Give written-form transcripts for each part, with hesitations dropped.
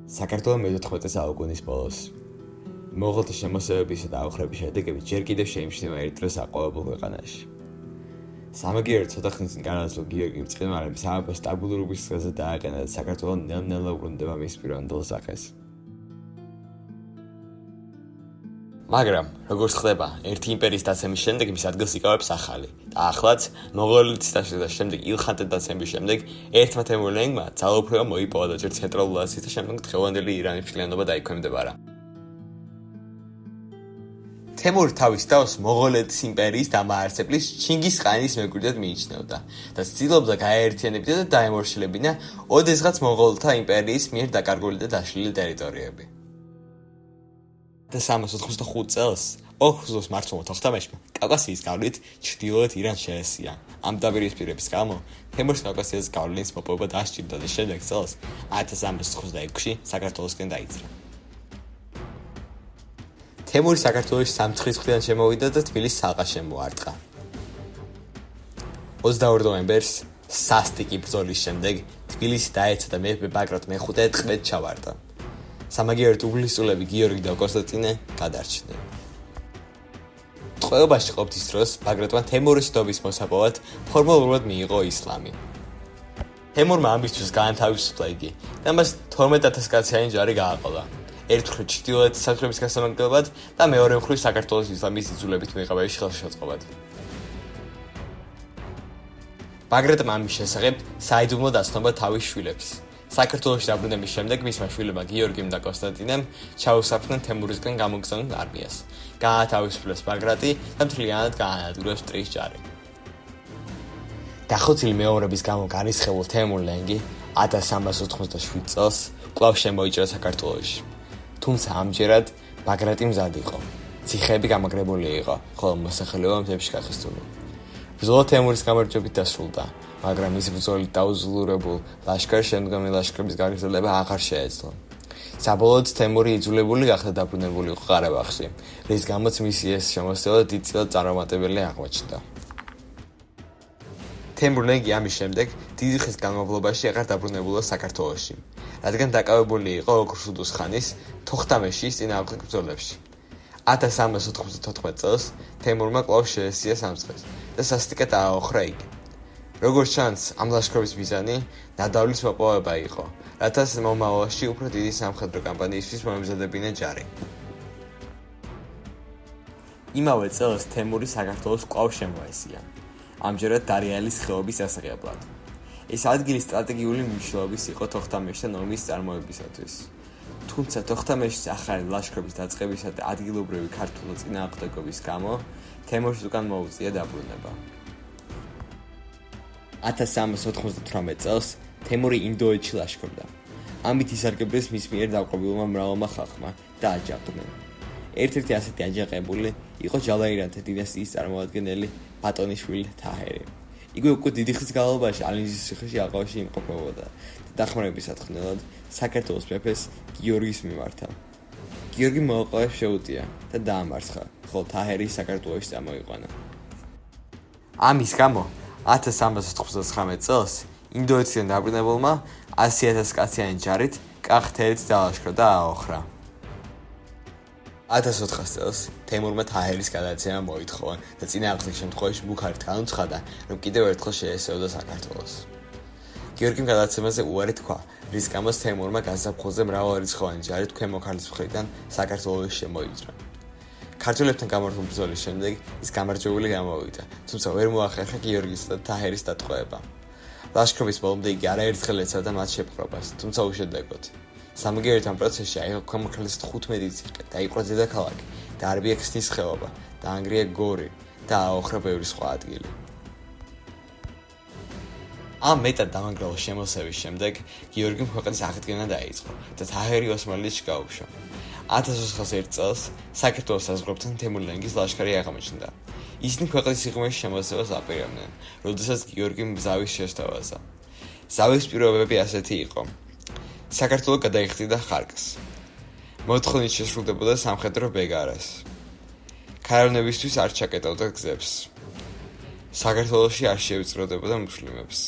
საქართველოს მე-14 საუკუნის ბოლოს მონღოლთა შემოსევებისა და აღხრების შედეგები ჯერ კიდევ შეიმჩნევა ერთ დროს აყვავებულ ქვეყანაში. სამაგიეროდ ცოტა ხნის წინ განაცხადა გიორგი მწყემარემ სამეფო სტაბილურობის გზაზე დააყენა და საქართველოს ნელ-ნელა უბრუნდება მის პირვანდელ სახეს. მაგრამ, როგორც ხდება, ერთი იმპერიის დაცემის შემდეგ მის ადგილს იკავებს ახალი და ახლაც მონღოლეთის დაშლის შემდეგ ილხანტის დაცემის შემდეგ ერთმა თემურლენგმა ძალაუფლება მოიპოვა და ჯერ ცენტრალურ აზიას და შემდეგ დღევანდელი ირანის მთლიანობა დაიქვემდებარა. თემური თავის თავს მონღოლეთის იმპერიის დამაარსებლის ჩინგის-ხანის მემკვიდრედ მიიჩნევდა და ცდილობდა გაეერთიანებინა და დაემორჩილებინა ოდესღაც მონღოლთა იმპერიის მიერ დაკარგული და დაშლილი ტერიტორიები. 1385 წელს ოქროს მმართველმა თოხთამეშმა კავკასიის გავლით ჩრდილოეთ ირანს შეესია. ამ დაპირისპირების გამო თემურს კავკასიას გავლენის მოპოვება დასჭირდა და შემდეგ წელს 1386-ში საქართველოსკენ დაიძრა. თემური საქართველოში სამცხის მხრიდან შემოვიდა და თბილისს ალყა შემოარტყა. 22 ნოემბერს სასტიკი ბრძოლის შემდეგ თბილისი დაეცა და მეფე ბაგრატ მეხუთე ტყვედ ჩავარდა. სამაგიეროდ უგლისწულები გიორგი და კონსტანტინე გადარჩნენ. ტყვეობაში ყოფნის დროს ბაგრატმა თემურის ნდობის მოსაპოვად ფორმალურად მიიღო ისლამი. თემურმა ამისთვის გაანთავისუფლა იგი და მას 12000 კაციანი ჯარი გააყოლა. ერთ მხრივ ჩრდილოეთის საზღვრების გასამაგრებლად და მეორე მხრივ საქართველოს ისლამის იძულებით მიღებების ხელშეწყობად. ბაგრატმა ამის შესახებ საიდუმლო დაცნობა თავის შვილებს. საქართველოში დაბრუნების შემდეგ მისმა შვილებმა გიორგიმ და კონსტანტინემ ჩაუსაფრნენ თემურისგან გამოგზავნილ არმიას. გაათავისუფლეს ბაგრატი და მთლიანად გაანადგურეს მტრის ჯარი. დახოცილი მეომრების გამო განისხებულ თემურლენგი 1387 წელს კვლავ შემოიჭრა საქართველოში. თუმცა ამჯერად ბაგრატი მზად იყო. ციხეები გამაგრებული იყო, ხოლო მოსახლეობა მთებში გახიზტული. ბრძოლა თემურის გამარჯვებით დასრულდა, მაგრამ ის ბრძოლით დაუძლურებულ ლაშქარს შემდგომი ლაშქრების გაგრძელება აღარ შეეძლო. საბოლოოდ თემური იძულებული გახდა დაბრუნებულიყო ყარაბაღში, რის გამოც მისი ეს შემოსევა დიდწილად წარუმატებელი აღმოჩნდა. თემურლენგი ამის შემდეგ დიდი ხნის განმავლობაში აღარ დაბრუნებულა საქართველოში, რადგან დაკავებული იყო ოქროსუდუს ხანის თოხთამეშის წინააღმდეგ ბრძოლებში. 1394 წელს თემურმა კვლავ შეესია სამცხეს და სასტიკად ააოხრა იგი. როგორც ჩანს, ამ ლაშქრობის მიზანი ნადავლის მოპოვება იყო, რათა მომავალში უფრო დიდი სამხედრო კამპანიისთვის მოემზადებინა ჯარი. იმავე წელს თემური საქართველოს კვლავ შემოესია, ამჯერად დარიალის ხეობის სასარგებლად. ეს ადგილი სტრატეგიული მნიშვნელობის იყო თოხთამეშთან ომის წარმოებისათვის. თუმცა თოხთამეშის ახალი ლაშქრობის დაწყებისა და ადგილობრივი ქართული წინააღმდეგობის გამო თემურს უკან მოუწია დაბრუნება. 1398 წელს თემური ინდოეთში ლაშქრობდა. ამით ისარგებლეს მის მიერ დაყრობილმა მრავალმა ხალხმა და აჯანყდნენ. ერთ-ერთი ასეთი აჯანყებული იყო ჯალაირანთა დინასტიის წარმოადგენელი ბატონიშვილი თაჰერი. იგი უკვე დიდი ხნის განმავლობაში ალინზის ციხეში აყვავში იმყოფებოდა და დახმარების სათხოვნელად საქართველოს მეფეს გიორგის მიმართა. გიორგი მოაყავებს შეუტია და დაამარცხა, ხოლო თაჰერი საქართველოში წამოიყვანა. ამის გამო 1399 წელს ინდოეთიდან დაბრუნებულმა 100,000 კაციანი ჯარით კახთერიც დალაშქრა და აოხრა. 1400 წელს თემურმა თაჰერის გადაცემა მოითხოვა და წინააღმდეგ შემთხვევაში მუქარით განუცხადა, რომ კიდევ ერთხელ შეესწევდა საქართველოს. გიორგიმ გადაცემაზე უარი თქვა, რის გამოც თემურმა გაზაფხულზე მრავალრიცხოვანი ჯარით ქვემო ქართლის მხრიდან საქართველოში შემოიძრა. ქართველებთან გამართული ბრძოლის შემდეგ ის გამარჯვებული გამოვიდა, თუმცა ვერ მოახერხა გიორგის და თაჰერის დატყვევება. ლაშქრობის ბოლომდე იგი არაერთხელ ეცადა მათ შეპყრობას, თუმცა უშედეგოდ. სამაგიეროდ ამ პროცესში აიღო ქვემო ქართლის 15 ციხე, დაიპყრო დედაქალაქი, დაარბია ქსნის ხეობა, დაანგრია გორი და აოხრა ბევრი სხვა ადგილი. ამ მეტად დამანგრეულ შემოსევის შემდეგ გიორგიმ ქვეყნის აღდგენა დაიწყო და თაჰერი ოსმალეთში გაუშვა. 1401 წელს საქართველოს საზღვრებთან თემურლენგის ლაშქარი აღმოჩნდა. ისინი ქვეყნის სიღრმეში შემოსევას აპირებდნენ, როდესაც გიორგიმ ზავის შესთავაზა. ზავის პირობები ასეთი იყო. საქართველო გადაიხდიდა ხარკს. მოთხოვნით შესრულდებოდა სამხედრო ბეგარას. ქარავნებისთვის არ ჩაკეტავდა გზებს. საქართველოში არ შეუწყროდებოდა მუსლიმებს.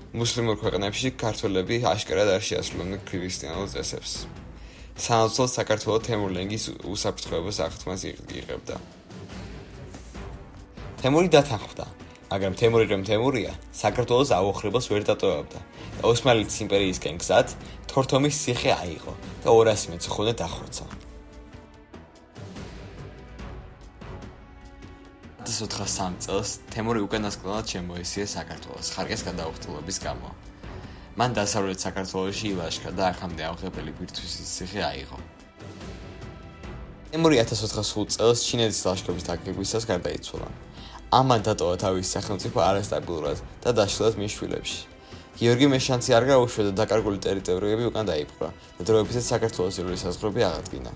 მუსლიმურ ქვეყნებში ქართველები აშკარად არ შეასრულებდნენ ქრისტიანულ წესებს. სანაცვლოდ საქართველო თემურლენგის უსაფრთხოებო საფრთხეს იღებდა. თემური დათანხმდა, მაგრამ თემური რომ თემურია, საქართველოს აუხრებას ვერ დატოვებდა და ოსმალეთის იმპერიისკენ გზად თორთომის ციხე აიღო და 200 მეცხოვნე დახოცა. 1403 წელს თემური უკანასკნელად შემოესია საქართველოს ხარკეს გადაუხტულობის გამო. მან დასავლეთ საქართველოში ილაშქრა და აქამდე აღებელი ბირთვის ციხე აიღო. თემური 1405 წელს ჩინეთის ლაშქრობის დაგეგმვისას გარდაიცვალა. ამან დატოვა თავისი სახელმწიფო არასტაბილურად და დაშლილად მის შვილებში. გიორგი მეშანცი არ გაუშვა და დაკარგული ტერიტორიები უკან დაიპყრა და დროებითაც საქართველოს ეროვნული საზღვრები აღადგინა.